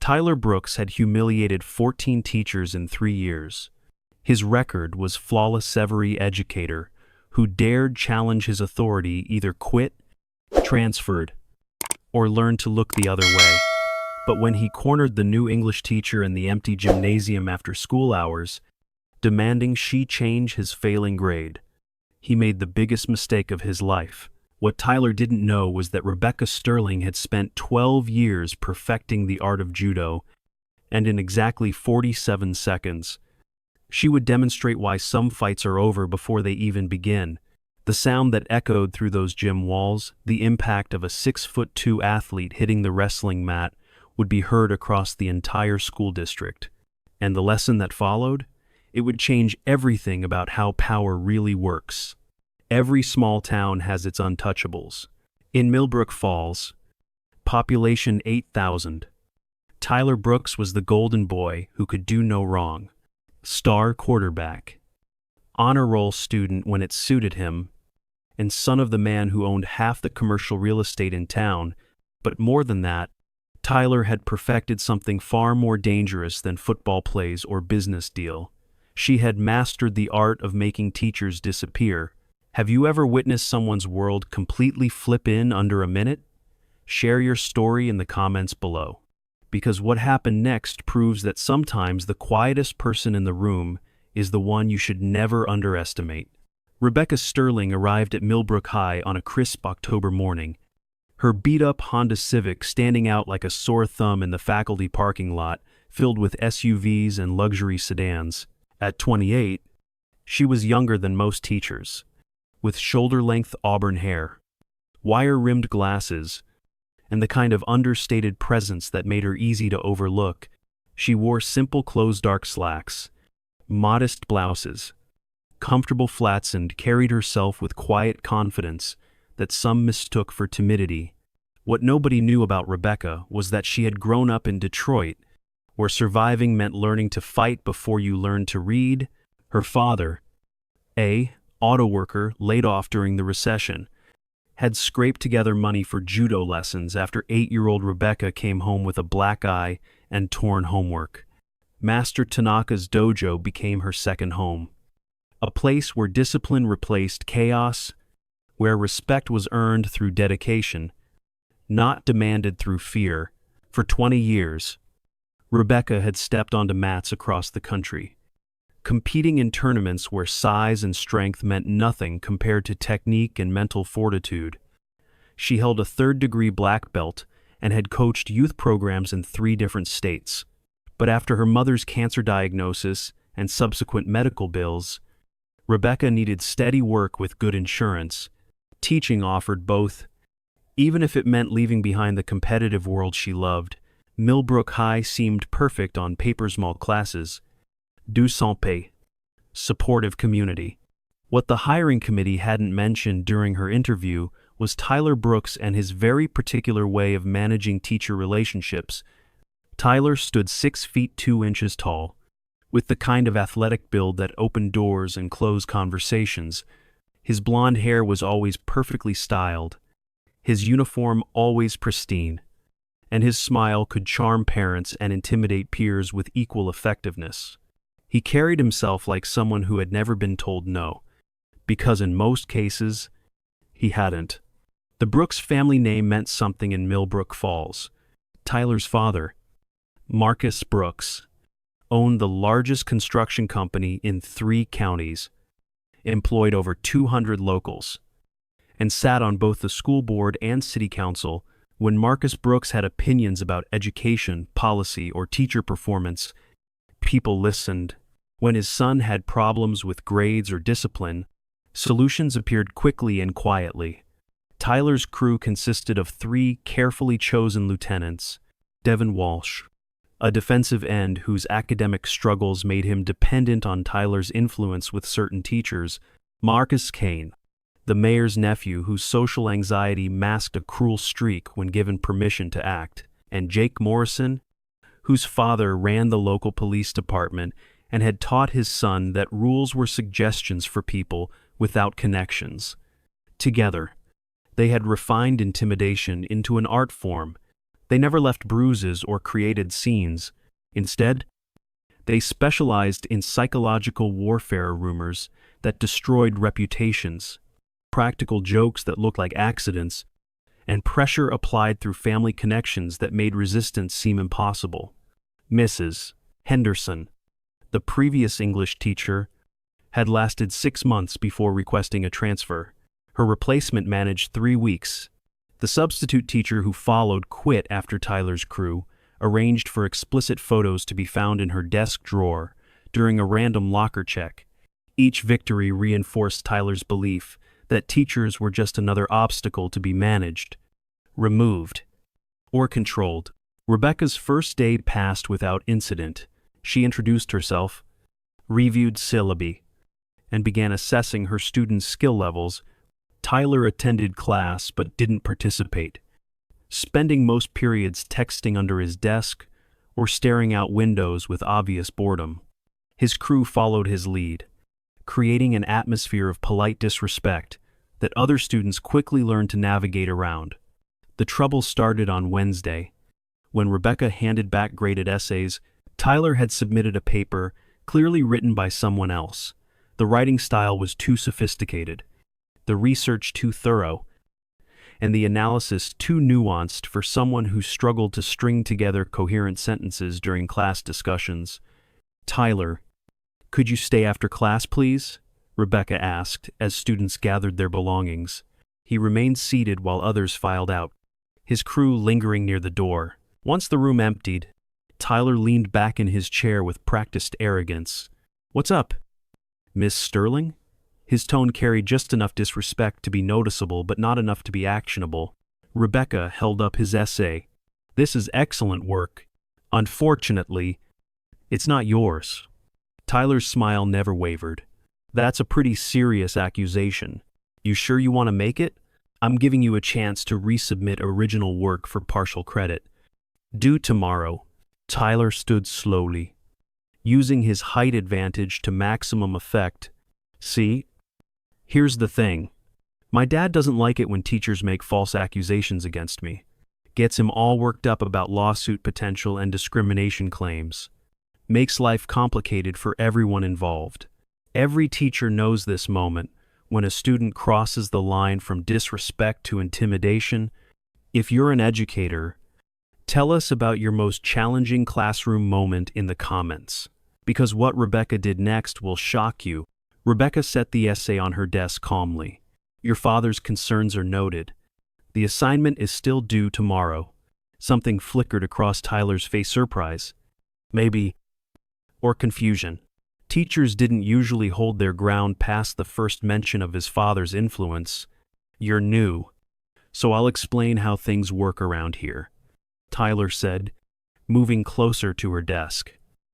Tyler Brooks had humiliated 14 teachers in 3 years. His record was flawless every educator who dared challenge his authority either quit, transferred, or learned to look the other way. But when he cornered the new English teacher in the empty gymnasium after school hours, demanding she change his failing grade, he made the biggest mistake of his life. What Tyler didn't know was that Rebecca Sterling had spent 12 years perfecting the art of judo, and in exactly 47 seconds, she would demonstrate why some fights are over before they even begin. The sound that echoed through those gym walls, the impact of a 6'2" athlete hitting the wrestling mat, would be heard across the entire school district. And the lesson that followed? It would change everything about how power really works. Every small town has its untouchables. In Millbrook Falls, population 8,000, Tyler Brooks was the golden boy who could do no wrong. Star quarterback, honor roll student when it suited him, and son of the man who owned half the commercial real estate in town. But more than that, Tyler had perfected something far more dangerous than football plays or business deal. She had mastered the art of making teachers disappear. Have you ever witnessed someone's world completely flip in under a minute? Share your story in the comments below. Because what happened next proves that sometimes the quietest person in the room is the one you should never underestimate. Rebecca Sterling arrived at Millbrook High on a crisp October morning, her beat-up Honda Civic standing out like a sore thumb in the faculty parking lot filled with SUVs and luxury sedans. At 28, she was younger than most teachers, with shoulder-length auburn hair, wire-rimmed glasses, and the kind of understated presence that made her easy to overlook. She wore simple closed-dark slacks, modest blouses, comfortable flats, and carried herself with quiet confidence that some mistook for timidity. What nobody knew about Rebecca was that she had grown up in Detroit, where surviving meant learning to fight before you learned to read. Her father, a auto worker laid off during the recession, had scraped together money for judo lessons after 8-year-old Rebecca came home with a black eye and torn homework. Master Tanaka's dojo became her second home, a place where discipline replaced chaos, where respect was earned through dedication, not demanded through fear. For 20 years, Rebecca had stepped onto mats across the country, competing in tournaments where size and strength meant nothing compared to technique and mental fortitude. She held a third-degree black belt and had coached youth programs in 3 different states. But after her mother's cancer diagnosis and subsequent medical bills, Rebecca needed steady work with good insurance. Teaching offered both. Even if it meant leaving behind the competitive world she loved, Millbrook High seemed perfect on paper. Small classes, du sans paix, supportive community. What the hiring committee hadn't mentioned during her interview was Tyler Brooks and his very particular way of managing teacher relationships. Tyler stood 6 feet 2 inches tall, with the kind of athletic build that opened doors and closed conversations. His blonde hair was always perfectly styled, his uniform always pristine, and his smile could charm parents and intimidate peers with equal effectiveness. He carried himself like someone who had never been told no, because in most cases, he hadn't. The Brooks family name meant something in Millbrook Falls. Tyler's father, Marcus Brooks, owned the largest construction company in 3 counties, employed over 200 locals, and sat on both the school board and city council. When Marcus Brooks had opinions about education, policy, or teacher performance, people listened. When his son had problems with grades or discipline, solutions appeared quickly and quietly. Tyler's crew consisted of 3 carefully chosen lieutenants: Devin Walsh, a defensive end whose academic struggles made him dependent on Tyler's influence with certain teachers; Marcus Kane, the mayor's nephew whose social anxiety masked a cruel streak when given permission to act; and Jake Morrison, whose father ran the local police department and had taught his son that rules were suggestions for people without connections. Together, they had refined intimidation into an art form, They never left bruises or created scenes. Instead, they specialized in psychological warfare rumors that destroyed reputations, practical jokes that looked like accidents, and pressure applied through family connections that made resistance seem impossible. Mrs. Henderson, the previous English teacher, had lasted 6 months before requesting a transfer. Her replacement managed 3 weeks. The substitute teacher who followed quit after Tyler's crew arranged for explicit photos to be found in her desk drawer during a random locker check. Each victory reinforced Tyler's belief that teachers were just another obstacle to be managed, removed, or controlled. Rebecca's first day passed without incident. She introduced herself, reviewed syllabi, and began assessing her students' skill levels. Tyler attended class but didn't participate, spending most periods texting under his desk or staring out windows with obvious boredom. His crew followed his lead, creating an atmosphere of polite disrespect that other students quickly learned to navigate around. The trouble started on Wednesday. When Rebecca handed back graded essays, Tyler had submitted a paper clearly written by someone else. The writing style was too sophisticated, the research too thorough, and the analysis too nuanced for someone who struggled to string together coherent sentences during class discussions. "Tyler, could you stay after class, please?" Rebecca asked as students gathered their belongings. He remained seated while others filed out, his crew lingering near the door. Once the room emptied, Tyler leaned back in his chair with practiced arrogance. "What's up, Miss Sterling?" His tone carried just enough disrespect to be noticeable but not enough to be actionable. Rebecca held up his essay. "This is excellent work. Unfortunately, it's not yours." Tyler's smile never wavered. "That's a pretty serious accusation. You sure you want to make it? I'm giving you a chance to resubmit original work for partial credit. Due tomorrow." Tyler stood slowly, using his height advantage to maximum effect. "See? Here's the thing. My dad doesn't like it when teachers make false accusations against me. Gets him all worked up about lawsuit potential and discrimination claims. Makes life complicated for everyone involved. Every teacher knows this moment when a student crosses the line from disrespect to intimidation. If you're an educator, tell us about your most challenging classroom moment in the comments, because what Rebecca did next will shock you." Rebecca set the essay on her desk calmly. "Your father's concerns are noted. The assignment is still due tomorrow." Something flickered across Tyler's face. Surprise, maybe, or confusion. Teachers didn't usually hold their ground past the first mention of his father's influence. "You're new, so I'll explain how things work around here," Tyler said, moving closer to her desk.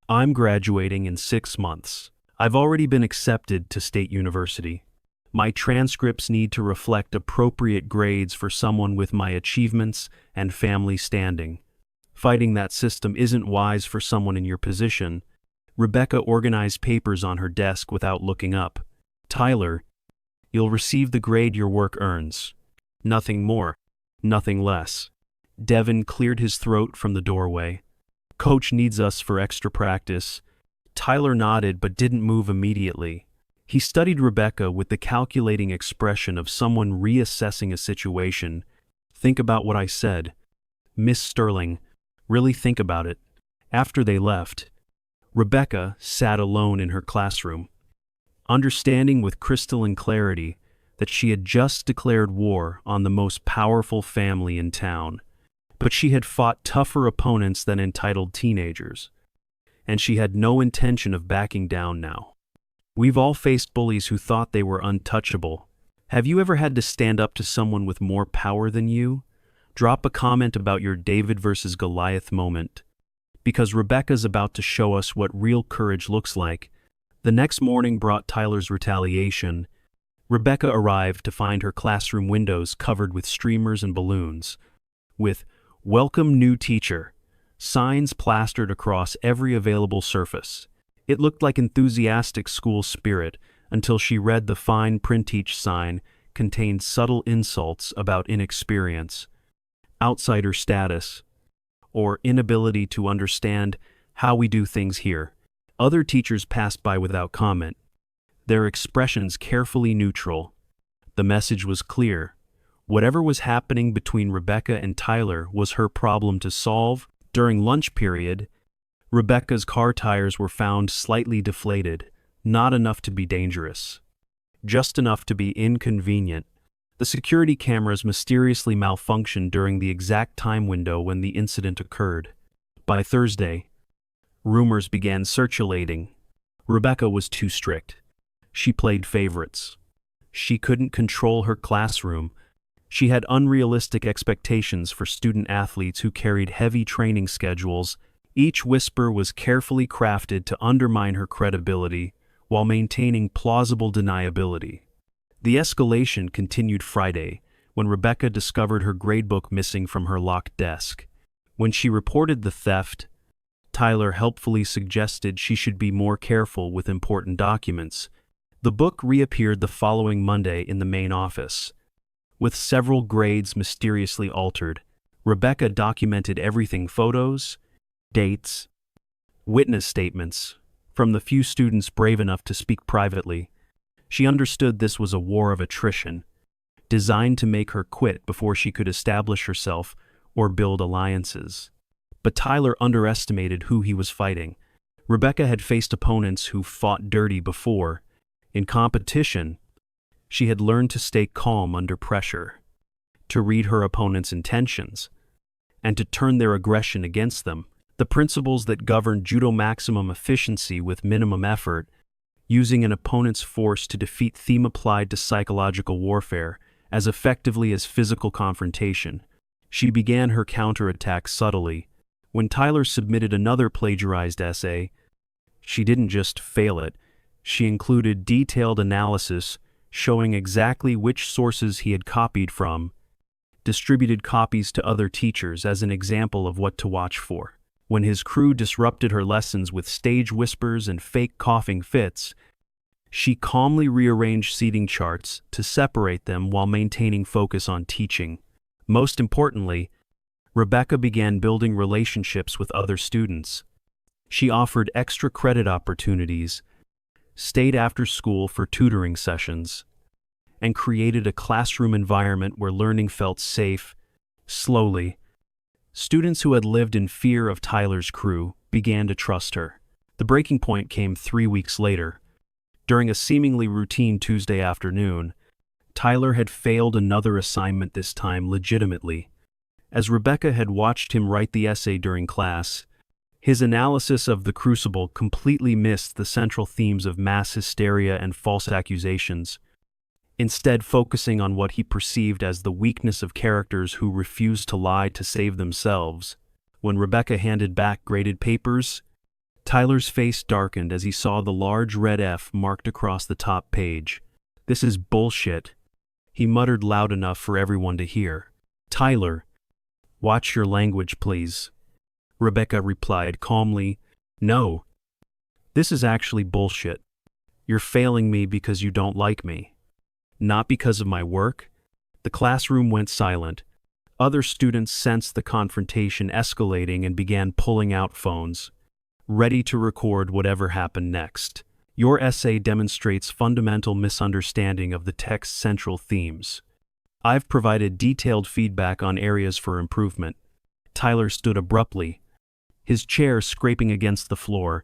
"I'm graduating in 6 months. I've already been accepted to State University. My transcripts need to reflect appropriate grades for someone with my achievements and family standing. Fighting that system isn't wise for someone in your position." Rebecca organized papers on her desk without looking up. "Tyler, you'll receive the grade your work earns. Nothing more, nothing less." Devin cleared his throat from the doorway. "Coach needs us for extra practice." Tyler nodded but didn't move immediately. He studied Rebecca with the calculating expression of someone reassessing a situation. "Think about what I said. Miss Sterling, really think about it." After they left, Rebecca sat alone in her classroom, understanding with crystalline clarity that she had just declared war on the most powerful family in town. But she had fought tougher opponents than entitled teenagers, and she had no intention of backing down now. We've all faced bullies who thought they were untouchable. Have you ever had to stand up to someone with more power than you? Drop a comment about your David versus Goliath moment, because Rebecca's about to show us what real courage looks like. The next morning brought Tyler's retaliation. Rebecca arrived to find her classroom windows covered with streamers and balloons, with "Welcome new teacher" signs plastered across every available surface. It looked like enthusiastic school spirit until she read the fine print. Each sign contained subtle insults about inexperience, outsider status, or inability to understand how we do things here. Other teachers passed by without comment, their expressions carefully neutral. The message was clear. Whatever was happening between Rebecca and Tyler was her problem to solve. During lunch period, Rebecca's car tires were found slightly deflated, not enough to be dangerous, just enough to be inconvenient. The security cameras mysteriously malfunctioned during the exact time window when the incident occurred. By Thursday, rumors began circulating. Rebecca was too strict. She played favorites. She couldn't control her classroom. She had unrealistic expectations for student athletes who carried heavy training schedules. Each whisper was carefully crafted to undermine her credibility while maintaining plausible deniability. The escalation continued Friday, when Rebecca discovered her gradebook missing from her locked desk. When she reported the theft, Tyler helpfully suggested she should be more careful with important documents. The book reappeared the following Monday in the main office. With several grades mysteriously altered, Rebecca documented everything: photos, dates, witness statements, from the few students brave enough to speak privately. She understood this was a war of attrition, designed to make her quit before she could establish herself or build alliances. But Tyler underestimated who he was fighting. Rebecca had faced opponents who fought dirty before. In competition, she had learned to stay calm under pressure, to read her opponent's intentions, and to turn their aggression against them. The principles that govern judo: maximum efficiency with minimum effort, using an opponent's force to defeat, theme applied to psychological warfare as effectively as physical confrontation. She began her counterattack subtly. When Tyler submitted another plagiarized essay, she didn't just fail it, she included detailed analysis showing exactly which sources he had copied from, distributed copies to other teachers as an example of what to watch for. When his crew disrupted her lessons with stage whispers and fake coughing fits, she calmly rearranged seating charts to separate them while maintaining focus on teaching. Most importantly, Rebecca began building relationships with other students. She offered extra credit opportunities, stayed after school for tutoring sessions, and created a classroom environment where learning felt safe. Slowly, students who had lived in fear of Tyler's crew began to trust her. The breaking point came 3 weeks later. During a seemingly routine Tuesday afternoon, Tyler had failed another assignment, this time legitimately. As Rebecca had watched him write the essay during class, his analysis of the crucible completely missed the central themes of mass hysteria and false accusations, instead focusing on what he perceived as the weakness of characters who refused to lie to save themselves. When Rebecca handed back graded papers, Tyler's face darkened as he saw the large red F marked across the top page. "This is bullshit," he muttered loud enough for everyone to hear. "Tyler, watch your language, please," Rebecca replied calmly. "No, this is actually bullshit. You're failing me because you don't like me, not because of my work." The classroom went silent. Other students sensed the confrontation escalating and began pulling out phones, ready to record whatever happened next. "Your essay demonstrates fundamental misunderstanding of the text's central themes. I've provided detailed feedback on areas for improvement." Tyler stood abruptly, his chair scraping against the floor.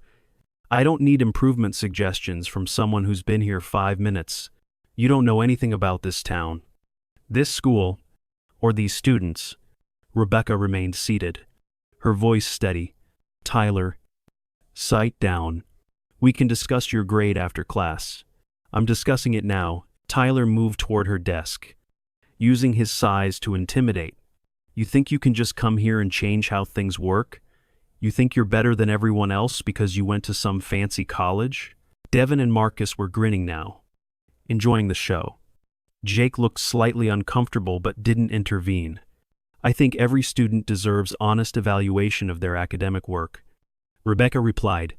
"I don't need improvement suggestions from someone who's been here 5 minutes. You don't know anything about this town, this school, or these students." Rebecca remained seated, her voice steady. "Tyler, sit down. We can discuss your grade after class." "I'm discussing it now." Tyler moved toward her desk, using his size to intimidate. "You think you can just come here and change how things work? You think you're better than everyone else because you went to some fancy college?" Devin and Marcus were grinning now, enjoying the show. Jake looked slightly uncomfortable but didn't intervene. "I think every student deserves honest evaluation of their academic work," Rebecca replied.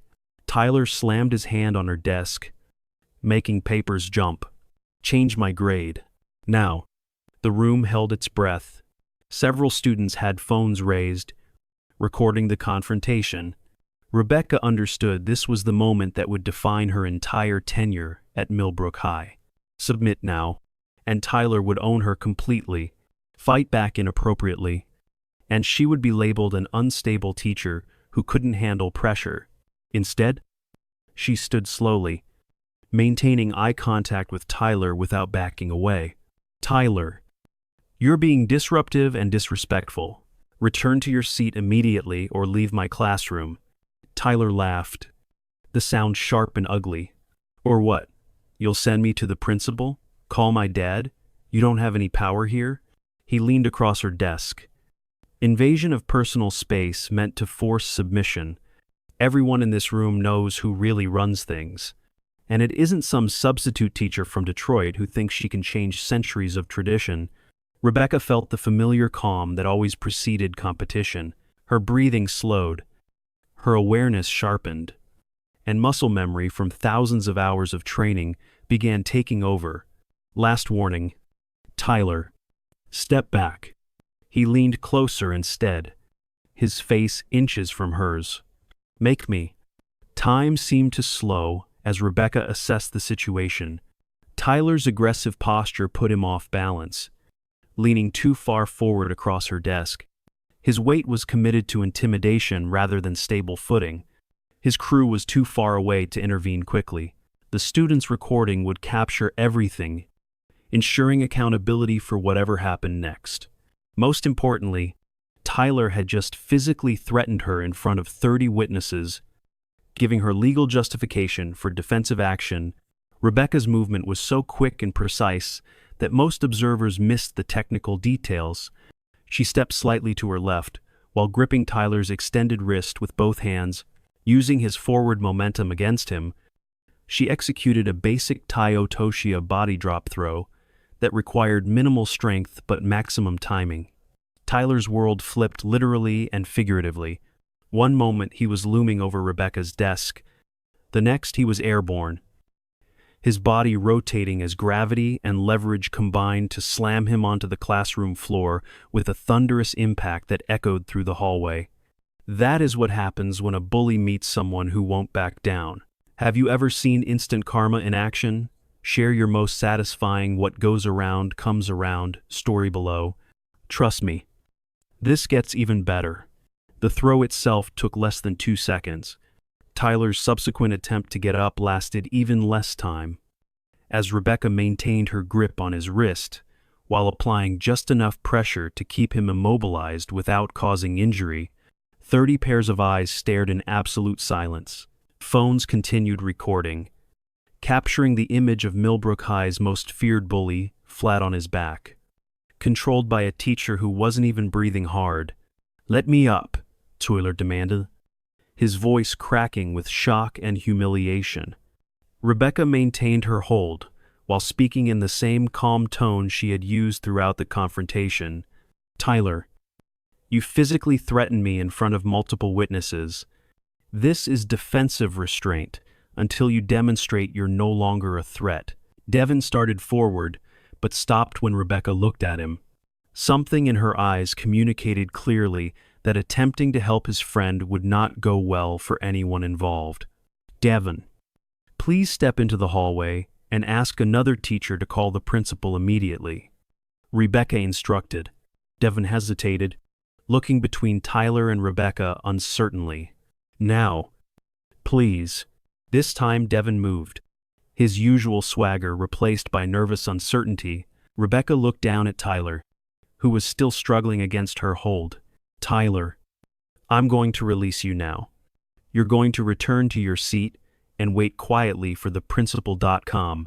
Tyler slammed his hand on her desk, making papers jump. "Change my grade now." The room held its breath. Several students had phones raised, recording the confrontation. Rebecca understood this was the moment that would define her entire tenure at Millbrook High. Submit now, and Tyler would own her completely, fight back inappropriately, and she would be labeled an unstable teacher who couldn't handle pressure. Instead, she stood slowly, maintaining eye contact with Tyler without backing away. Tyler, you're being disruptive and disrespectful. Return to your seat immediately or leave my classroom. Tyler laughed, the sound sharp and ugly. Or what? You'll send me to the principal? Call my dad? You don't have any power here? He leaned across her desk. Invasion of personal space meant to force submission. Everyone in this room knows who really runs things. And it isn't some substitute teacher from Detroit who thinks she can change centuries of tradition. Rebecca felt the familiar calm that always preceded competition. Her breathing slowed. Her awareness sharpened. And muscle memory from thousands of hours of training began taking over. Last warning. Tyler, step back. He leaned closer instead, his face inches from hers. Make me. Time seemed to slow as Rebecca assessed the situation. Tyler's aggressive posture put him off balance, leaning too far forward across her desk. His weight was committed to intimidation rather than stable footing. His crew was too far away to intervene quickly. The student's recording would capture everything, ensuring accountability for whatever happened next. Most importantly, Tyler had just physically threatened her in front of 30 witnesses, giving her legal justification for defensive action. Rebecca's movement was so quick and precise that most observers missed the technical details. She stepped slightly to her left, while gripping Tyler's extended wrist with both hands. Using his forward momentum against him, she executed a basic Tai Otoshia body drop throw that required minimal strength but maximum timing. Tyler's world flipped literally and figuratively. One moment he was looming over Rebecca's desk. The next he was airborne, his body rotating as gravity and leverage combined to slam him onto the classroom floor with a thunderous impact that echoed through the hallway. That is what happens when a bully meets someone who won't back down. Have you ever seen instant karma in action? Share your most satisfying "what goes around comes around" story below. Trust me, this gets even better. The throw itself took less than 2 seconds. Tyler's subsequent attempt to get up lasted even less time, as Rebecca maintained her grip on his wrist, while applying just enough pressure to keep him immobilized without causing injury. 30 pairs of eyes stared in absolute silence. Phones continued recording, capturing the image of Millbrook High's most feared bully, flat on his back, controlled by a teacher who wasn't even breathing hard. "Let me up," Tyler demanded, his voice cracking with shock and humiliation. Rebecca maintained her hold, while speaking in the same calm tone she had used throughout the confrontation. "Tyler, you physically threatened me in front of multiple witnesses. This is defensive restraint until you demonstrate you're no longer a threat." Devin started forward, but stopped when Rebecca looked at him. Something in her eyes communicated clearly that attempting to help his friend would not go well for anyone involved. "Devin, please step into the hallway and ask another teacher to call the principal immediately," Rebecca instructed. Devin hesitated, looking between Tyler and Rebecca uncertainly. "Now, please." This time Devin moved, his usual swagger replaced by nervous uncertainty. Rebecca looked down at Tyler, who was still struggling against her hold. "Tyler, I'm going to release you now. You're going to return to your seat and wait quietly for the principal.com.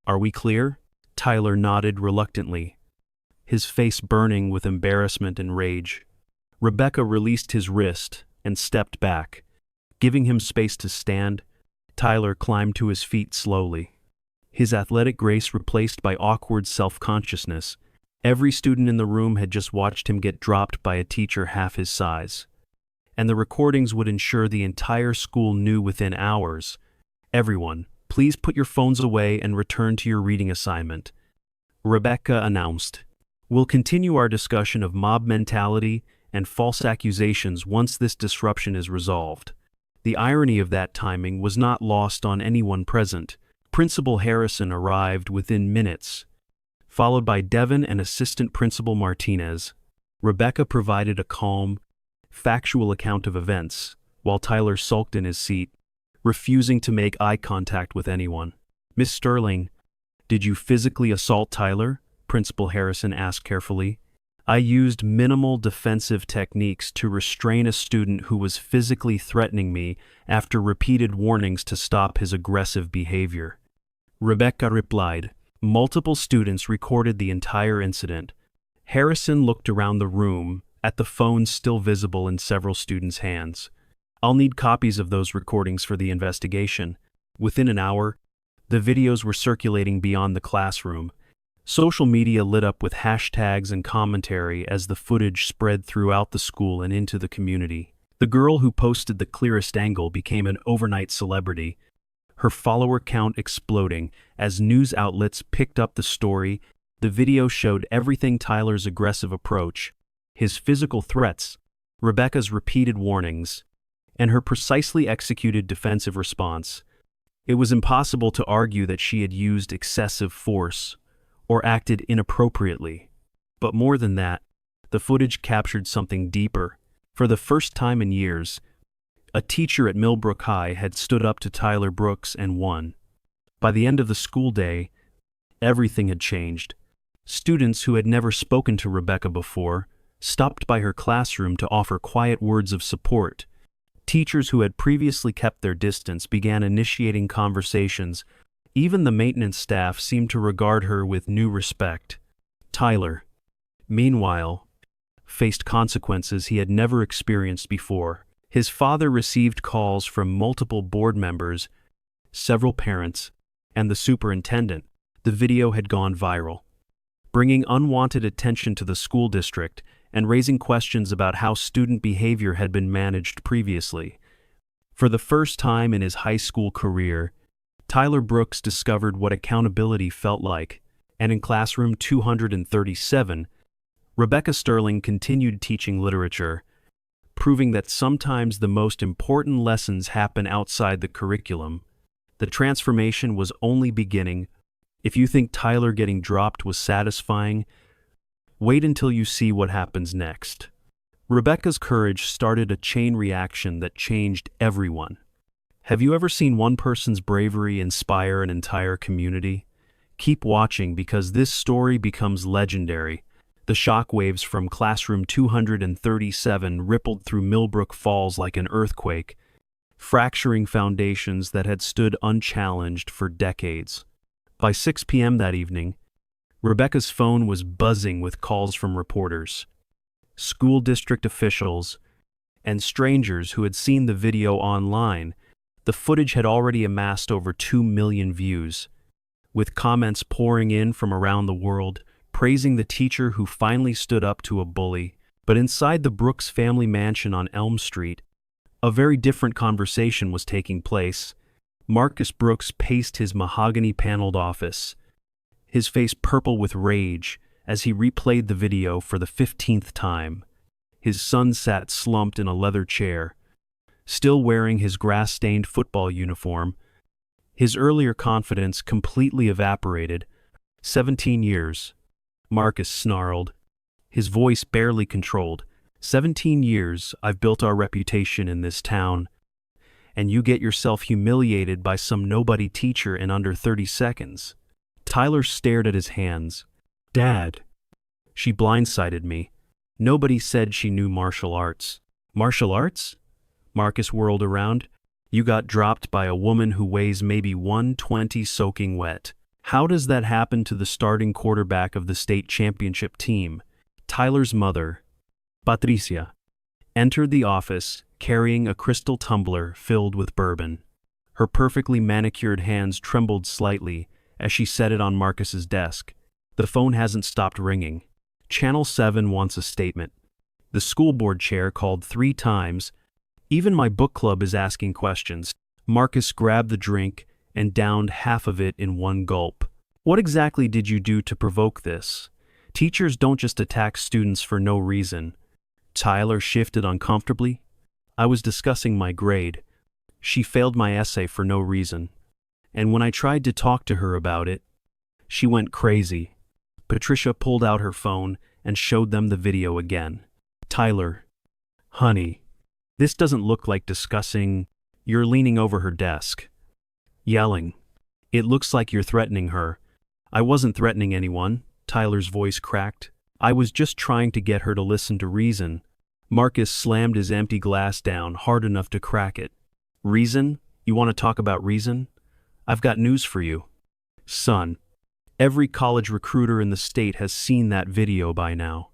Are we clear?" Tyler nodded reluctantly, his face burning with embarrassment and rage. Rebecca released his wrist and stepped back, giving him space to stand. Tyler climbed to his feet slowly, his athletic grace replaced by awkward self-consciousness. Every student in the room had just watched him get dropped by a teacher half his size, and the recordings would ensure the entire school knew within hours. "Everyone, please put your phones away and return to your reading assignment," Rebecca announced. "We'll continue our discussion of mob mentality and false accusations once this disruption is resolved. The irony of that timing was not lost on anyone present. Principal Harrison arrived within minutes, followed by Devon and Assistant Principal Martinez. Rebecca provided a calm, factual account of events, while Tyler sulked in his seat, refusing to make eye contact with anyone. "Miss Sterling, did you physically assault Tyler?" Principal Harrison asked carefully. "I used minimal defensive techniques to restrain a student who was physically threatening me after repeated warnings to stop his aggressive behavior," Rebecca replied. Multiple students recorded the entire incident. Harrison looked around the room at the phones still visible in several students' hands. "I'll need copies of those recordings for the investigation." Within an hour, the videos were circulating beyond the classroom. Social media lit up with hashtags and commentary as the footage spread throughout the school and into the community. The girl who posted the clearest angle became an overnight celebrity, her follower count exploding as news outlets picked up the story. The video showed everything: Tyler's aggressive approach, his physical threats, Rebecca's repeated warnings, and her precisely executed defensive response. It was impossible to argue that she had used excessive force or acted inappropriately. But more than that, the footage captured something deeper. For the first time in years, a teacher at Millbrook High had stood up to Tyler Brooks and won. By the end of the school day, everything had changed. Students who had never spoken to Rebecca before stopped by her classroom to offer quiet words of support. Teachers who had previously kept their distance began initiating conversations. Even the maintenance staff seemed to regard her with new respect. Tyler, meanwhile, faced consequences he had never experienced before. His father received calls from multiple board members, several parents, and the superintendent. The video had gone viral, bringing unwanted attention to the school district and raising questions about how student behavior had been managed previously. For the first time in his high school career, Tyler Brooks discovered what accountability felt like, and in classroom 237, Rebecca Sterling continued teaching literature, proving that sometimes the most important lessons happen outside the curriculum. The transformation was only beginning. If you think Tyler getting dropped was satisfying, wait until you see what happens next. Rebecca's courage started a chain reaction that changed everyone. Have you ever seen one person's bravery inspire an entire community? Keep watching, because this story becomes legendary. The shockwaves from classroom 237 rippled through Millbrook Falls like an earthquake, fracturing foundations that had stood unchallenged for decades. By 6 p.m. that evening, Rebecca's phone was buzzing with calls from reporters, school district officials, and strangers who had seen the video online. The footage had already amassed over 2 million views, with comments pouring in from around the world, praising the teacher who finally stood up to a bully. But inside the Brooks family mansion on Elm Street, a very different conversation was taking place. Marcus Brooks paced his mahogany-paneled office, his face purple with rage as he replayed the video for the 15th time. His son sat slumped in a leather chair, still wearing his grass-stained football uniform. His earlier confidence completely evaporated. 17 years, Marcus snarled, his voice barely controlled. 17 years I've built our reputation in this town, and you get yourself humiliated by some nobody teacher in under 30 seconds. Tyler stared at his hands. Dad, she blindsided me. Nobody said she knew martial arts. Martial arts? Marcus whirled around. You got dropped by a woman who weighs maybe 120 soaking wet. How does that happen to the starting quarterback of the state championship team? Tyler's mother, Patricia, entered the office carrying a crystal tumbler filled with bourbon. Her perfectly manicured hands trembled slightly as she set it on Marcus's desk. The phone hasn't stopped ringing. Channel 7 wants a statement. The school board chair called 3 times. Even my book club is asking questions. Marcus grabbed the drink and downed half of it in one gulp. What exactly did you do to provoke this? Teachers don't just attack students for no reason. Tyler shifted uncomfortably. I was discussing my grade. She failed my essay for no reason. And when I tried to talk to her about it, she went crazy. Patricia pulled out her phone and showed them the video again. Tyler, honey, this doesn't look like discussing. You're leaning over her desk, yelling. It looks like you're threatening her. I wasn't threatening anyone, Tyler's voice cracked. I was just trying to get her to listen to reason. Marcus slammed his empty glass down hard enough to crack it. Reason? You want to talk about reason? I've got news for you. Son, every college recruiter in the state has seen that video by now.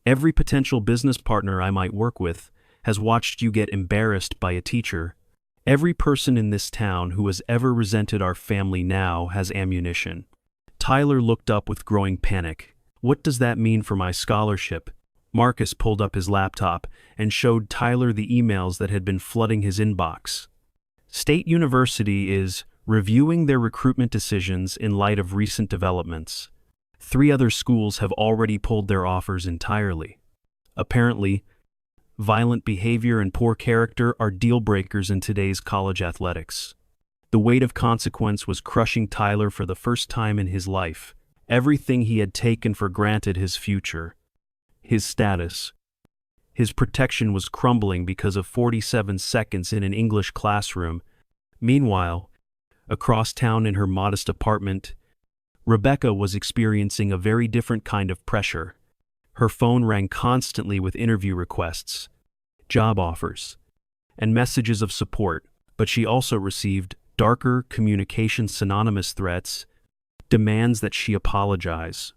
Every potential business partner I might work with has watched you get embarrassed by a teacher. Every person in this town who has ever resented our family now has ammunition. Tyler looked up with growing panic. What does that mean for my scholarship? Marcus pulled up his laptop and showed Tyler the emails that had been flooding his inbox. State University is reviewing their recruitment decisions in light of recent developments. 3 other schools have already pulled their offers entirely. Apparently, violent behavior and poor character are deal breakers in today's college athletics. The weight of consequence was crushing Tyler for the first time in his life. Everything he had taken for granted, his future, his status, his protection, was crumbling because of 47 seconds in an English classroom. Meanwhile, across town in her modest apartment, Rebecca was experiencing a very different kind of pressure. Her phone rang constantly with interview requests, job offers, and messages of support, but she also received darker communication synonymous threats, demands that she apologize,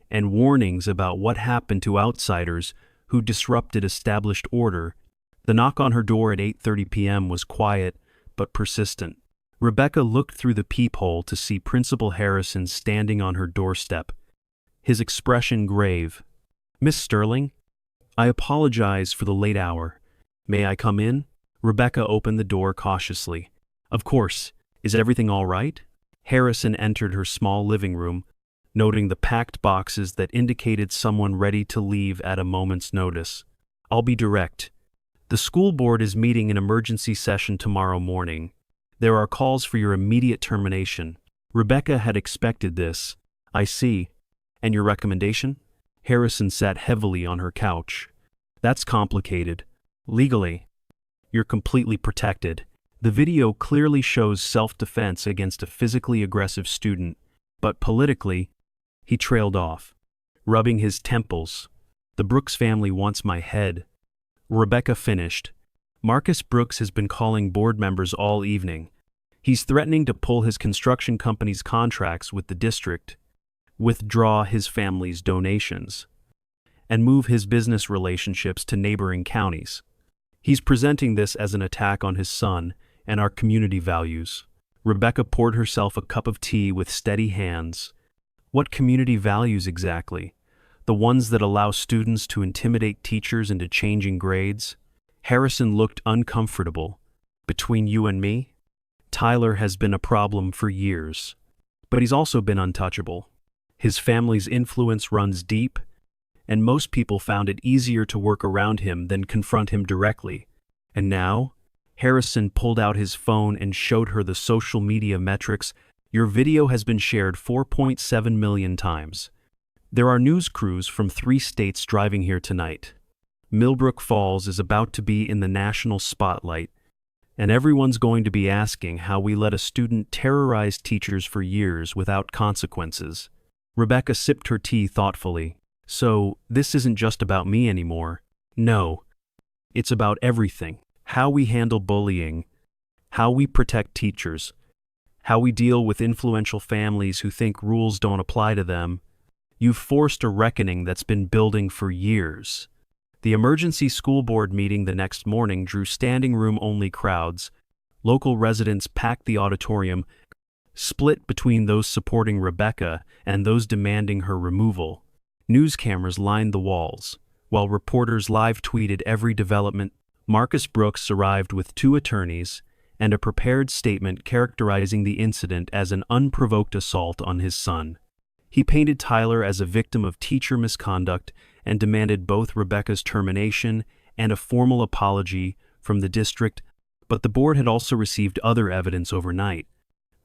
and warnings about what happened to outsiders who disrupted established order. The knock on her door at 8:30 p.m. was quiet but persistent. Rebecca looked through the peephole to see Principal Harrison standing on her doorstep, his expression grave. Miss Sterling, I apologize for the late hour. May I come in? Rebecca opened the door cautiously. Of course. Is everything all right? Harrison entered her small living room, noting the packed boxes that indicated someone ready to leave at a moment's notice. I'll be direct. The school board is meeting an emergency session tomorrow morning. There are calls for your immediate termination. Rebecca had expected this. I see. And your recommendation? Harrison sat heavily on her couch. That's complicated. Legally, you're completely protected. The video clearly shows self-defense against a physically aggressive student, but politically, he trailed off, rubbing his temples. The Brooks family wants my head. Rebecca finished. Marcus Brooks has been calling board members all evening. He's threatening to pull his construction company's contracts with the district, withdraw his family's donations, and move his business relationships to neighboring counties. He's presenting this as an attack on his son and our community values. Rebecca poured herself a cup of tea with steady hands. What community values exactly? The ones that allow students to intimidate teachers into changing grades? Harrison looked uncomfortable. Between you and me, Tyler has been a problem for years, but he's also been untouchable. His family's influence runs deep, and most people found it easier to work around him than confront him directly. And now, Harrison pulled out his phone and showed her the social media metrics. Your video has been shared 4.7 million times. There are news crews from 3 states driving here tonight. Millbrook Falls is about to be in the national spotlight, and everyone's going to be asking how we let a student terrorize teachers for years without consequences. Rebecca sipped her tea thoughtfully. So, this isn't just about me anymore. No, it's about everything. How we handle bullying, how we protect teachers, how we deal with influential families who think rules don't apply to them. You've forced a reckoning that's been building for years. The emergency school board meeting the next morning drew standing room-only crowds. Local residents packed the auditorium, split between those supporting Rebecca and those demanding her removal. News cameras lined the walls, while reporters live-tweeted every development. Marcus Brooks arrived with 2 attorneys and a prepared statement characterizing the incident as an unprovoked assault on his son. He painted Tyler as a victim of teacher misconduct and demanded both Rebecca's termination and a formal apology from the district, but the board had also received other evidence overnight.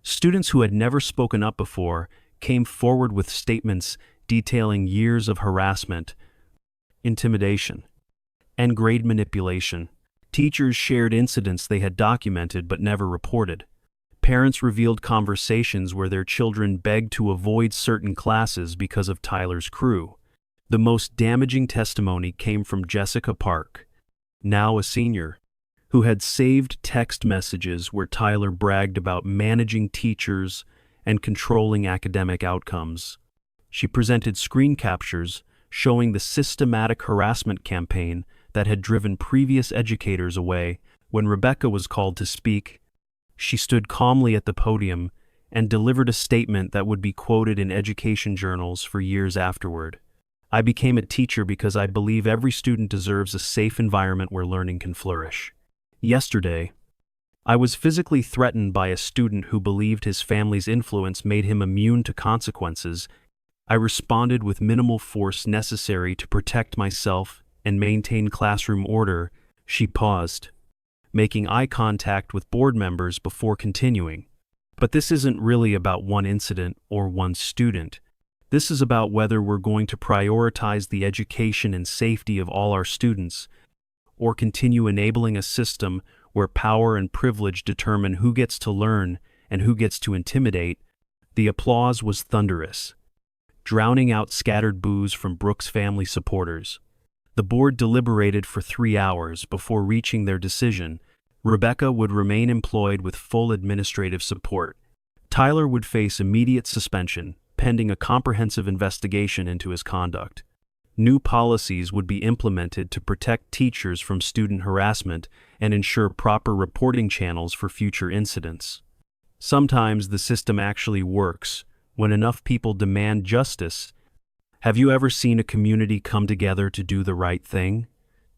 Students who had never spoken up before came forward with statements detailing years of harassment, intimidation, and grade manipulation. Teachers shared incidents they had documented but never reported. Parents revealed conversations where their children begged to avoid certain classes because of Tyler's crew. The most damaging testimony came from Jessica Park, now a senior, who had saved text messages where Tyler bragged about managing teachers and controlling academic outcomes. She presented screen captures showing the systematic harassment campaign that had driven previous educators away. When Rebecca was called to speak, she stood calmly at the podium and delivered a statement that would be quoted in education journals for years afterward. "I became a teacher because I believe every student deserves a safe environment where learning can flourish. Yesterday, I was physically threatened by a student who believed his family's influence made him immune to consequences. I responded with minimal force necessary to protect myself and maintain classroom order." She paused, making eye contact with board members before continuing. "But this isn't really about one incident or one student. This is about whether we're going to prioritize the education and safety of all our students, or continue enabling a system where power and privilege determine who gets to learn and who gets to intimidate." The applause was thunderous, drowning out scattered boos from Brooks' family supporters. The board deliberated for 3 hours before reaching their decision. Rebecca would remain employed with full administrative support. Tyler would face immediate suspension, pending a comprehensive investigation into his conduct. New policies would be implemented to protect teachers from student harassment and ensure proper reporting channels for future incidents. Sometimes the system actually works when enough people demand justice. Have you ever seen a community come together to do the right thing?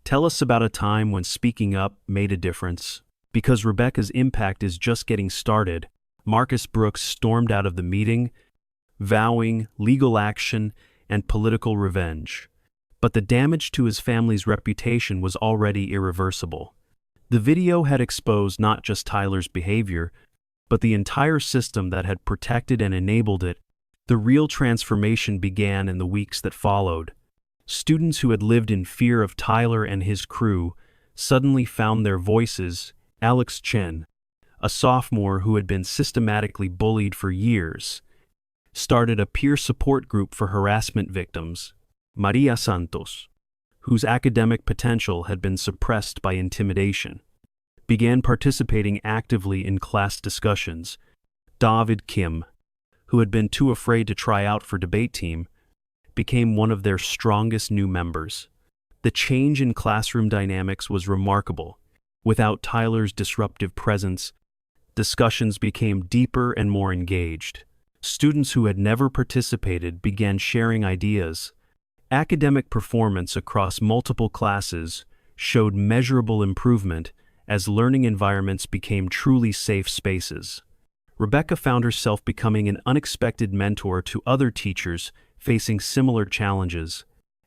Tell us about a time when speaking up made a difference. Because Rebecca's impact is just getting started, Marcus Brooks stormed out of the meeting, vowing legal action and political revenge. But the damage to his family's reputation was already irreversible. The video had exposed not just Tyler's behavior, but the entire system that had protected and enabled it. The real transformation began in the weeks that followed. Students who had lived in fear of Tyler and his crew suddenly found their voices. Alex Chen, a sophomore who had been systematically bullied for years, started a peer support group for harassment victims. Maria Santos, whose academic potential had been suppressed by intimidation, began participating actively in class discussions. David Kim, who had been too afraid to try out for debate team, became one of their strongest new members. The change in classroom dynamics was remarkable. Without Tyler's disruptive presence, discussions became deeper and more engaged. Students who had never participated began sharing ideas. Academic performance across multiple classes showed measurable improvement as learning environments became truly safe spaces. Rebecca found herself becoming an unexpected mentor to other teachers facing similar challenges.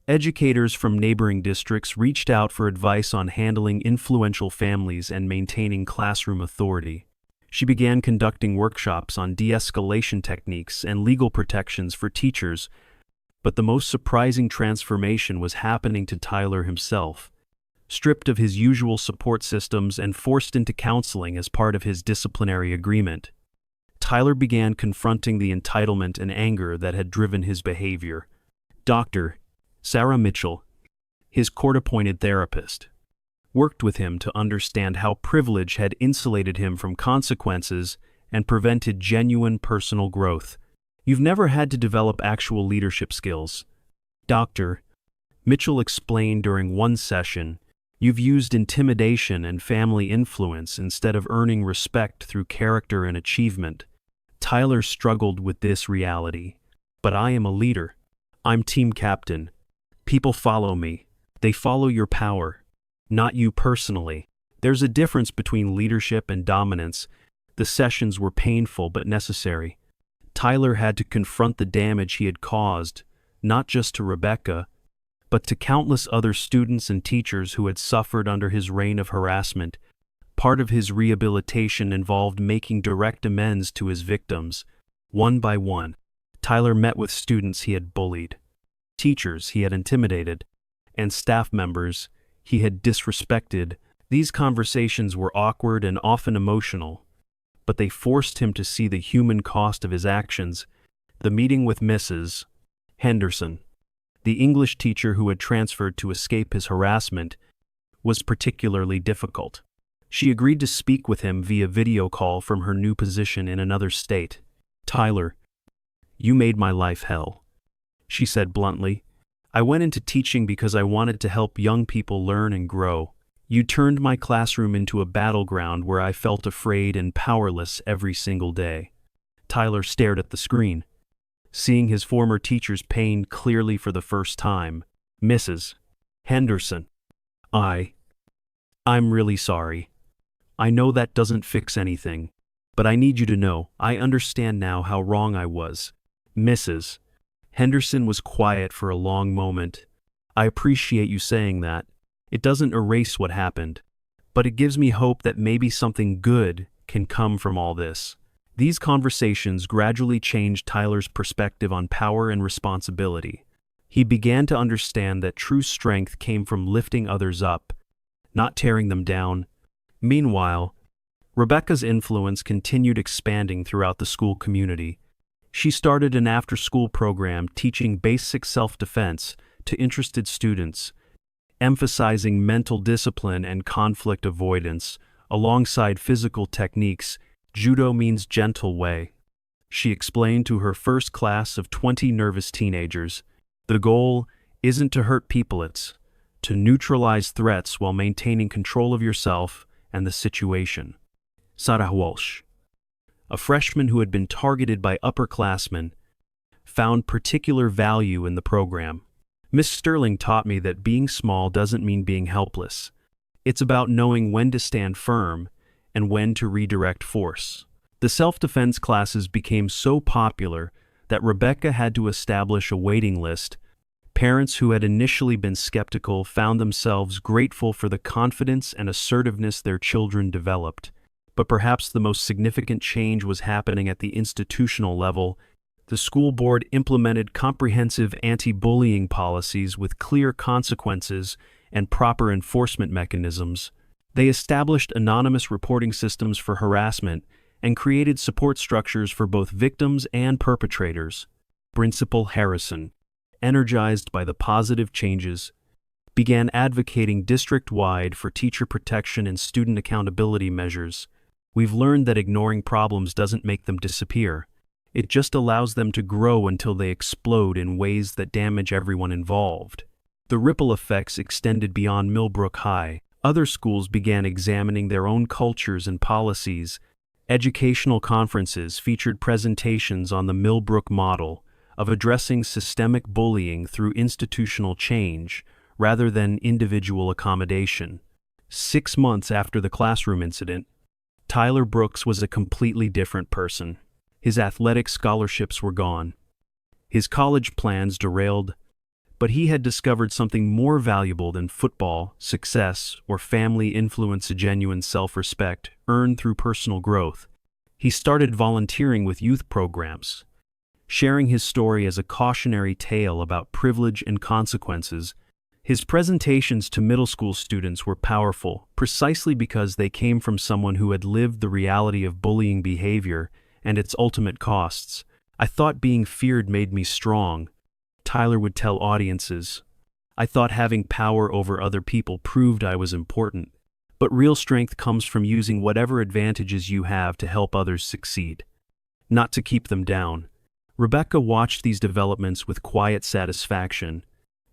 Educators from neighboring districts reached out for advice on handling influential families and maintaining classroom authority. She began conducting workshops on de-escalation techniques and legal protections for teachers, but the most surprising transformation was happening to Tyler himself. Stripped of his usual support systems and forced into counseling as part of his disciplinary agreement, Tyler began confronting the entitlement and anger that had driven his behavior. Dr. Sarah Mitchell, his court-appointed therapist, worked with him to understand how privilege had insulated him from consequences and prevented genuine personal growth. "You've never had to develop actual leadership skills," Dr. Mitchell explained during one session. "You've used intimidation and family influence instead of earning respect through character and achievement." Tyler struggled with this reality. "But I am a leader. I'm team captain. People follow me. They follow your power, not you personally. There's a difference between leadership and dominance." The sessions were painful but necessary. Tyler had to confront the damage he had caused, not just to Rebecca, But to countless other students and teachers who had suffered under his reign of harassment, part of his rehabilitation involved making direct amends to his victims. One by one, Tyler met with students he had bullied, teachers he had intimidated, and staff members he had disrespected. These conversations were awkward and often emotional, but they forced him to see the human cost of his actions. The meeting with Mrs. Henderson, the English teacher who had transferred to escape his harassment, was particularly difficult. She agreed to speak with him via video call from her new position in another state. "Tyler, you made my life hell," she said bluntly. "I went into teaching because I wanted to help young people learn and grow. You turned my classroom into a battleground where I felt afraid and powerless every single day." Tyler stared at the screen, seeing his former teacher's pain clearly for the first time. "Mrs. Henderson, I'm really sorry. I know that doesn't fix anything, but I need you to know I understand now how wrong I was." Mrs. Henderson was quiet for a long moment. "I appreciate you saying that. It doesn't erase what happened, but it gives me hope that maybe something good can come from all this." These conversations gradually changed Tyler's perspective on power and responsibility. He began to understand that true strength came from lifting others up, not tearing them down. Meanwhile, Rebecca's influence continued expanding throughout the school community. She started an after-school program teaching basic self-defense to interested students, emphasizing mental discipline and conflict avoidance, alongside physical techniques. "Judo means gentle way," she explained to her first class of 20 nervous teenagers. "The goal isn't to hurt people, it's to neutralize threats while maintaining control of yourself and the situation." Sarah Walsh, a freshman who had been targeted by upperclassmen, found particular value in the program. "Miss Sterling taught me that being small doesn't mean being helpless. It's about knowing when to stand firm and when to redirect force." The self-defense classes became so popular that Rebecca had to establish a waiting list. Parents who had initially been skeptical found themselves grateful for the confidence and assertiveness their children developed. But perhaps the most significant change was happening at the institutional level. The school board implemented comprehensive anti-bullying policies with clear consequences and proper enforcement mechanisms. They established anonymous reporting systems for harassment and created support structures for both victims and perpetrators. Principal Harrison, energized by the positive changes, began advocating district-wide for teacher protection and student accountability measures. "We've learned that ignoring problems doesn't make them disappear. It just allows them to grow until they explode in ways that damage everyone involved." The ripple effects extended beyond Millbrook High. Other schools began examining their own cultures and policies. Educational conferences featured presentations on the Millbrook model of addressing systemic bullying through institutional change rather than individual accommodation. 6 months after the classroom incident, Tyler Brooks was a completely different person. His athletic scholarships were gone, his college plans derailed, but he had discovered something more valuable than football, success, or family influence: a genuine self-respect earned through personal growth. He started volunteering with youth programs, sharing his story as a cautionary tale about privilege and consequences. His presentations to middle school students were powerful, precisely because they came from someone who had lived the reality of bullying behavior and its ultimate costs. "I thought being feared made me strong," Tyler would tell audiences. "I thought having power over other people proved I was important. But real strength comes from using whatever advantages you have to help others succeed, not to keep them down." Rebecca watched these developments with quiet satisfaction.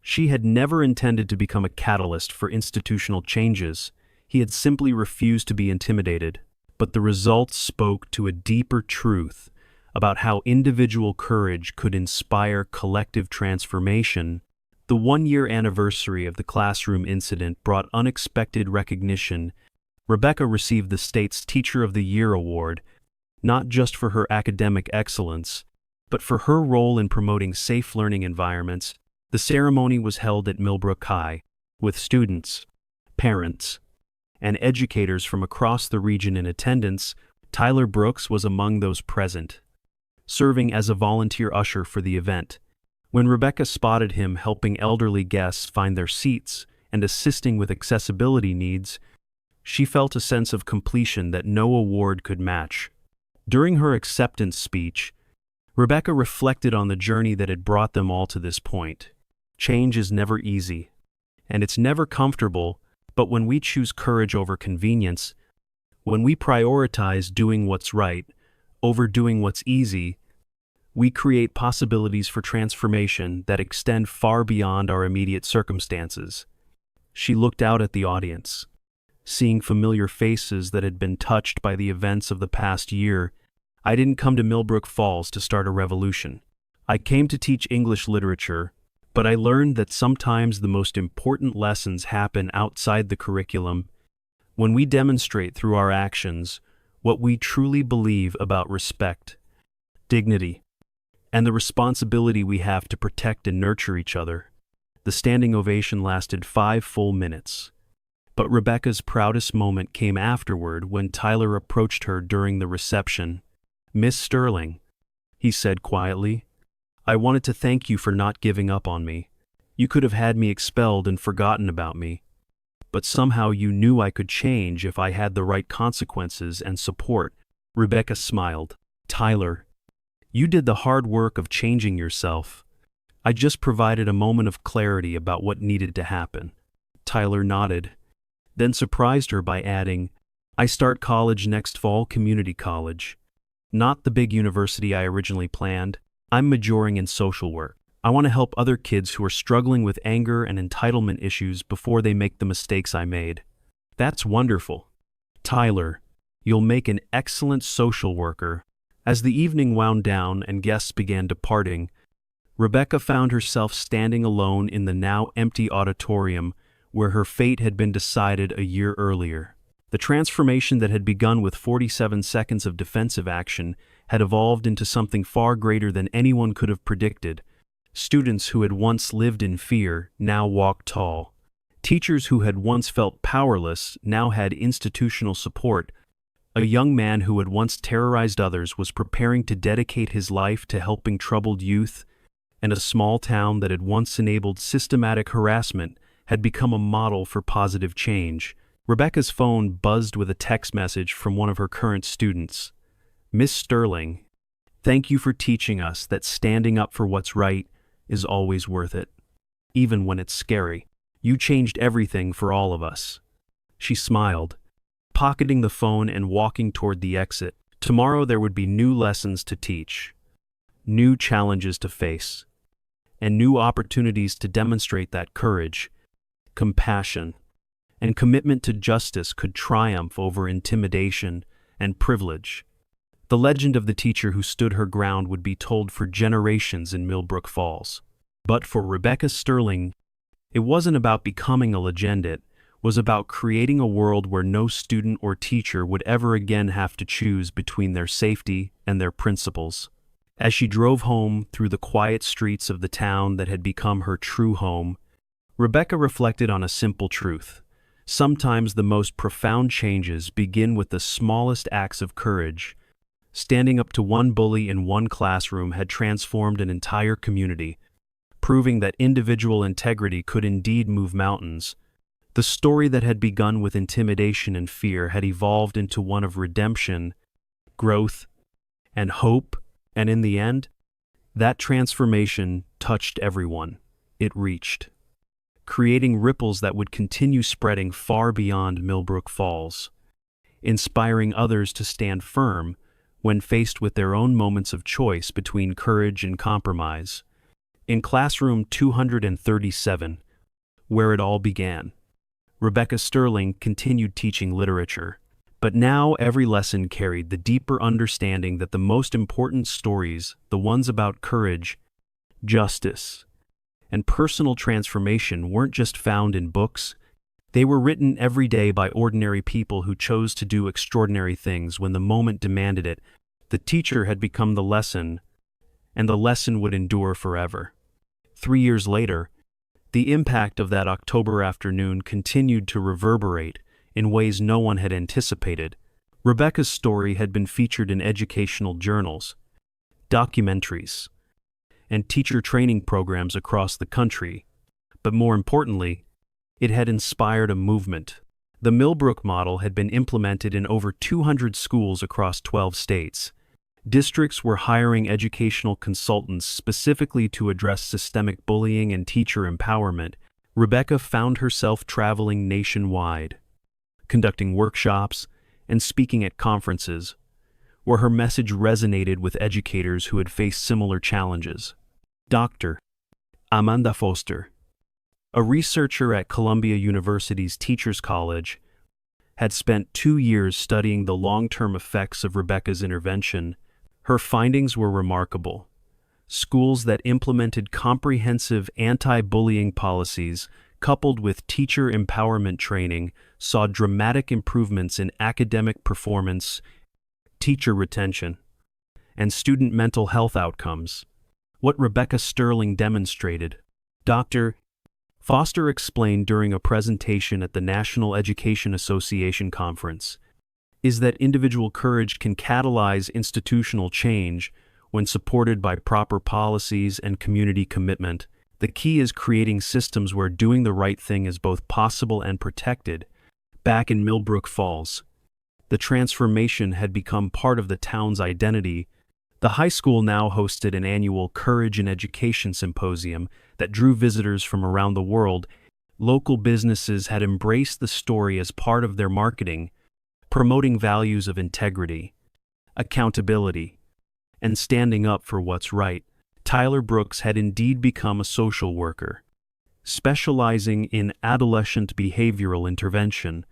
She had never intended to become a catalyst for institutional changes. He had simply refused to be intimidated. But the results spoke to a deeper truth about how individual courage could inspire collective transformation. The 1-year anniversary of the classroom incident brought unexpected recognition. Rebecca received the state's Teacher of the Year award, not just for her academic excellence, but for her role in promoting safe learning environments. The ceremony was held at Millbrook High, with students, parents, and educators from across the region in attendance. Tyler Brooks was among those present, serving as a volunteer usher for the event. When Rebecca spotted him helping elderly guests find their seats and assisting with accessibility needs, she felt a sense of completion that no award could match. During her acceptance speech, Rebecca reflected on the journey that had brought them all to this point. Change is never easy, and it's never comfortable, but when we choose courage over convenience, when we prioritize doing what's right over doing what's easy, we create possibilities for transformation that extend far beyond our immediate circumstances. She looked out at the audience, seeing familiar faces that had been touched by the events of the past year. I didn't come to Millbrook Falls to start a revolution. I came to teach English literature, but I learned that sometimes the most important lessons happen outside the curriculum, when we demonstrate through our actions what we truly believe about respect, dignity, and the responsibility we have to protect and nurture each other. The standing ovation lasted 5 full minutes. But Rebecca's proudest moment came afterward when Tyler approached her during the reception. "Miss Sterling," he said quietly, "I wanted to thank you for not giving up on me. You could have had me expelled and forgotten about me. But somehow you knew I could change if I had the right consequences and support." Rebecca smiled. "Tyler, you did the hard work of changing yourself. I just provided a moment of clarity about what needed to happen." Tyler nodded, then surprised her by adding, "I start college next fall, community college. Not the big university I originally planned. I'm majoring in social work. I want to help other kids who are struggling with anger and entitlement issues before they make the mistakes I made." "That's wonderful, Tyler. You'll make an excellent social worker." As the evening wound down and guests began departing, Rebecca found herself standing alone in the now empty auditorium where her fate had been decided a year earlier. The transformation that had begun with 47 seconds of defensive action had evolved into something far greater than anyone could have predicted. Students who had once lived in fear now walked tall. Teachers who had once felt powerless now had institutional support. A young man who had once terrorized others was preparing to dedicate his life to helping troubled youth, and a small town that had once enabled systematic harassment had become a model for positive change. Rebecca's phone buzzed with a text message from one of her current students. "Miss Sterling, thank you for teaching us that standing up for what's right is always worth it, even when it's scary. You changed everything for all of us." She smiled, pocketing the phone and walking toward the exit. Tomorrow there would be new lessons to teach, new challenges to face, and new opportunities to demonstrate that courage, compassion, and commitment to justice could triumph over intimidation and privilege. The legend of the teacher who stood her ground would be told for generations in Millbrook Falls. But for Rebecca Sterling, it wasn't about becoming a legend, it was about creating a world where no student or teacher would ever again have to choose between their safety and their principles. As she drove home through the quiet streets of the town that had become her true home, Rebecca reflected on a simple truth. Sometimes the most profound changes begin with the smallest acts of courage. Standing up to one bully in one classroom had transformed an entire community, proving that individual integrity could indeed move mountains. The story that had begun with intimidation and fear had evolved into one of redemption, growth, and hope, and in the end, that transformation touched everyone it reached, creating ripples that would continue spreading far beyond Millbrook Falls, inspiring others to stand firm when faced with their own moments of choice between courage and compromise. In classroom 237, where it all began, Rebecca Sterling continued teaching literature. But now every lesson carried the deeper understanding that the most important stories, the ones about courage, justice, and personal transformation, weren't just found in books. They were written every day by ordinary people who chose to do extraordinary things when the moment demanded it. The teacher had become the lesson, and the lesson would endure forever. 3 years later, the impact of that October afternoon continued to reverberate in ways no one had anticipated. Rebecca's story had been featured in educational journals, documentaries, and teacher training programs across the country, but more importantly, it had inspired a movement. The Millbrook model had been implemented in over 200 schools across 12 states. Districts were hiring educational consultants specifically to address systemic bullying and teacher empowerment. Rebecca found herself traveling nationwide, conducting workshops and speaking at conferences, where her message resonated with educators who had faced similar challenges. Dr. Amanda Foster, a researcher at Columbia University's Teachers College, had spent 2 years studying the long-term effects of Rebecca's intervention. Her findings were remarkable. Schools that implemented comprehensive anti-bullying policies coupled with teacher empowerment training saw dramatic improvements in academic performance, teacher retention, and student mental health outcomes. What Rebecca Sterling demonstrated, Dr. Foster explained during a presentation at the National Education Association conference, is that individual courage can catalyze institutional change when supported by proper policies and community commitment. The key is creating systems where doing the right thing is both possible and protected. Back in Millbrook Falls, the transformation had become part of the town's identity. The high school now hosted an annual Courage in Education symposium that drew visitors from around the world. Local businesses had embraced the story as part of their marketing, promoting values of integrity, accountability, and standing up for what's right. Tyler Brooks had indeed become a social worker, specializing in adolescent behavioral intervention.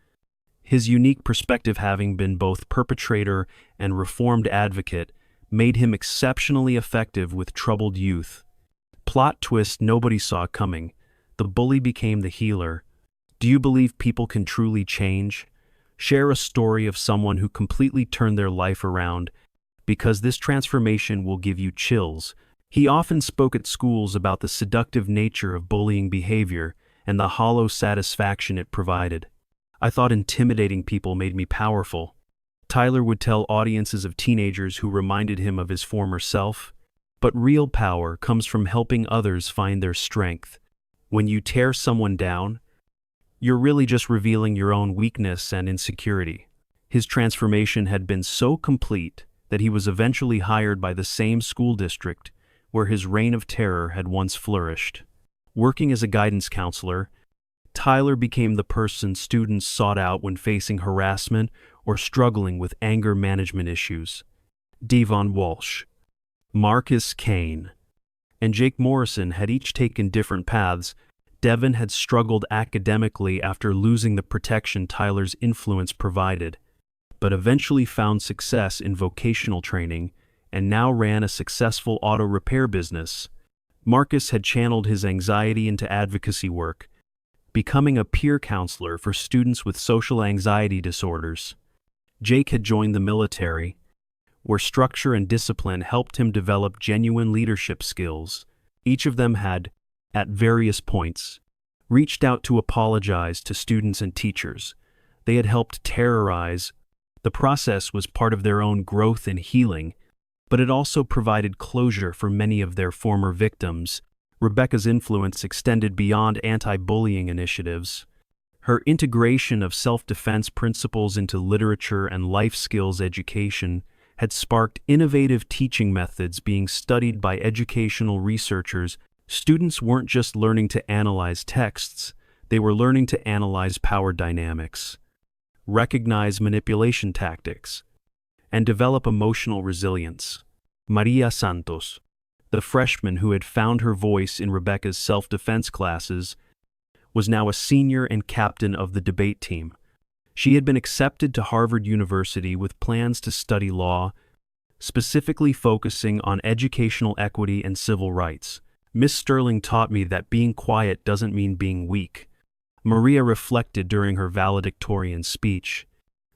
His unique perspective, having been both perpetrator and reformed advocate, made him exceptionally effective with troubled youth. Plot twist nobody saw coming. The bully became the healer. Do you believe people can truly change? Share a story of someone who completely turned their life around, because this transformation will give you chills. He often spoke at schools about the seductive nature of bullying behavior and the hollow satisfaction it provided. I thought intimidating people made me powerful. Tyler would tell audiences of teenagers who reminded him of his former self. But real power comes from helping others find their strength. When you tear someone down, you're really just revealing your own weakness and insecurity. His transformation had been so complete that he was eventually hired by the same school district where his reign of terror had once flourished. Working as a guidance counselor, Tyler became the person students sought out when facing harassment or struggling with anger management issues. Devon Walsh, Marcus Kane, and Jake Morrison had each taken different paths. Devon had struggled academically after losing the protection Tyler's influence provided, but eventually found success in vocational training and now ran a successful auto repair business. Marcus had channeled his anxiety into advocacy work, becoming a peer counselor for students with social anxiety disorders. Jake had joined the military, where structure and discipline helped him develop genuine leadership skills. Each of them had, at various points, reached out to apologize to students and teachers. They had helped terrorize. The process was part of their own growth and healing, but it also provided closure for many of their former victims. Rebecca's influence extended beyond anti-bullying initiatives. Her integration of self-defense principles into literature and life skills education had sparked innovative teaching methods being studied by educational researchers. Students weren't just learning to analyze texts, they were learning to analyze power dynamics, recognize manipulation tactics, and develop emotional resilience. Maria Santos, the freshman who had found her voice in Rebecca's self-defense classes, was now a senior and captain of the debate team. She had been accepted to Harvard University with plans to study law, specifically focusing on educational equity and civil rights. Miss Sterling taught me that being quiet doesn't mean being weak. Maria reflected during her valedictorian speech.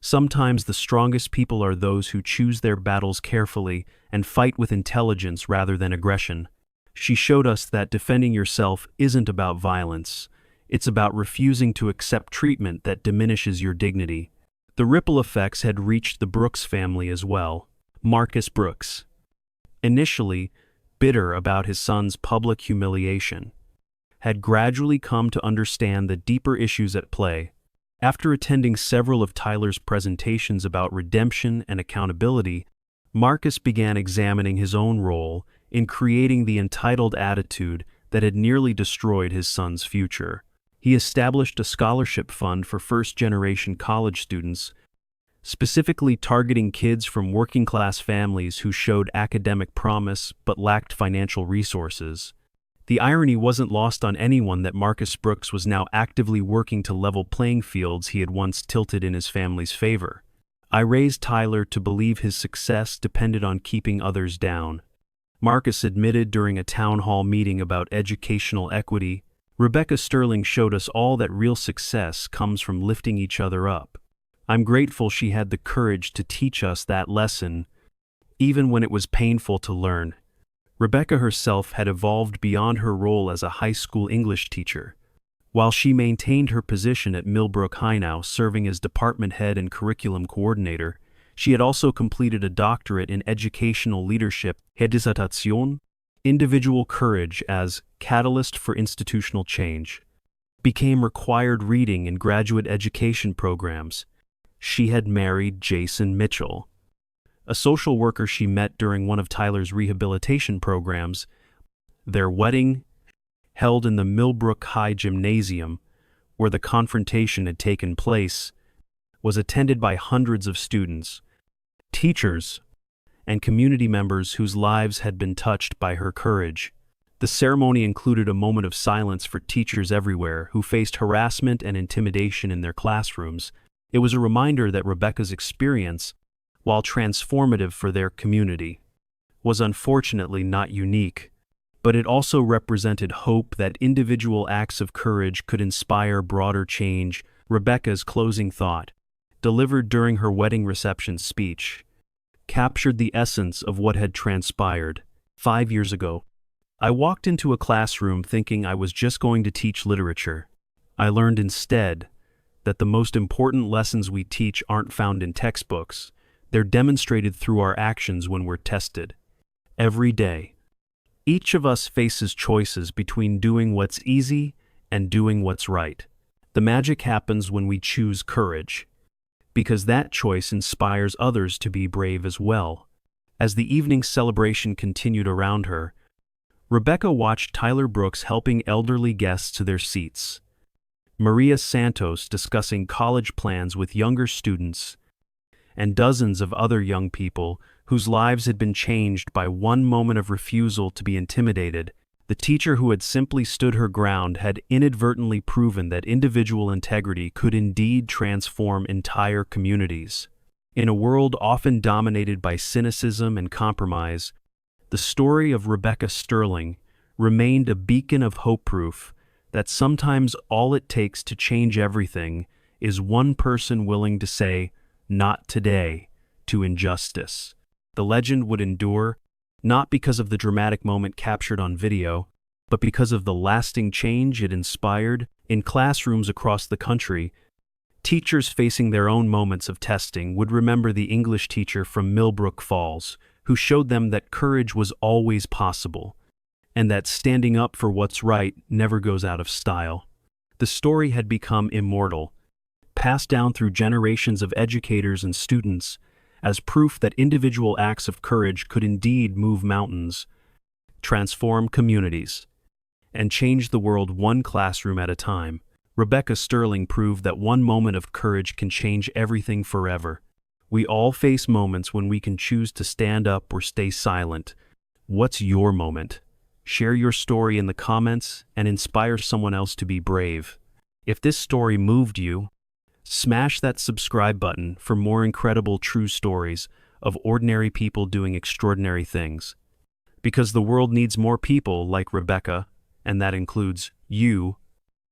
Sometimes the strongest people are those who choose their battles carefully and fight with intelligence rather than aggression. She showed us that defending yourself isn't about violence. It's about refusing to accept treatment that diminishes your dignity. The ripple effects had reached the Brooks family as well. Marcus Brooks, initially bitter about his son's public humiliation, had gradually come to understand the deeper issues at play. After attending several of Tyler's presentations about redemption and accountability, Marcus began examining his own role in creating the entitled attitude that had nearly destroyed his son's future. He established a scholarship fund for first-generation college students, specifically targeting kids from working-class families who showed academic promise but lacked financial resources. The irony wasn't lost on anyone that Marcus Brooks was now actively working to level playing fields he had once tilted in his family's favor. I raised Tyler to believe his success depended on keeping others down. Marcus admitted during a town hall meeting about educational equity, Rebecca Sterling showed us all that real success comes from lifting each other up. I'm grateful she had the courage to teach us that lesson, even when it was painful to learn. Rebecca herself had evolved beyond her role as a high school English teacher. While she maintained her position at Millbrook High now, serving as department head and curriculum coordinator, she had also completed a doctorate in educational leadership, Dissertation, individual courage as catalyst for institutional change, became required reading in graduate education programs. She had married Jason Mitchell, a social worker she met during one of Tyler's rehabilitation programs. Their wedding, held in the Millbrook High Gymnasium, where the confrontation had taken place, was attended by hundreds of students, teachers, and community members whose lives had been touched by her courage. The ceremony included a moment of silence for teachers everywhere who faced harassment and intimidation in their classrooms. It was a reminder that Rebecca's experience, while transformative for their community, was unfortunately not unique, but it also represented hope that individual acts of courage could inspire broader change. Rebecca's closing thought, delivered during her wedding reception speech, captured the essence of what had transpired. 5 years ago, I walked into a classroom thinking I was just going to teach literature. I learned instead that the most important lessons we teach aren't found in textbooks. They're demonstrated through our actions when we're tested. Every day, each of us faces choices between doing what's easy and doing what's right. The magic happens when we choose courage, because that choice inspires others to be brave as well. As the evening celebration continued around her, Rebecca watched Tyler Brooks helping elderly guests to their seats, Maria Santos discussing college plans with younger students, and dozens of other young people whose lives had been changed by one moment of refusal to be intimidated. The teacher who had simply stood her ground had inadvertently proven that individual integrity could indeed transform entire communities. In a world often dominated by cynicism and compromise, the story of Rebecca Sterling remained a beacon of hope, proof that sometimes all it takes to change everything is one person willing to say, "Not today," to injustice. The legend would endure, not because of the dramatic moment captured on video, but because of the lasting change it inspired. In classrooms across the country, teachers facing their own moments of testing would remember the English teacher from Millbrook Falls, who showed them that courage was always possible, and that standing up for what's right never goes out of style. The story had become immortal, passed down through generations of educators and students, as proof that individual acts of courage could indeed move mountains, transform communities, and change the world one classroom at a time. Rebecca Sterling proved that one moment of courage can change everything forever. We all face moments when we can choose to stand up or stay silent. What's your moment? Share your story in the comments and inspire someone else to be brave. If this story moved you, smash that subscribe button for more incredible true stories of ordinary people doing extraordinary things. Because the world needs more people like Rebecca, and that includes you.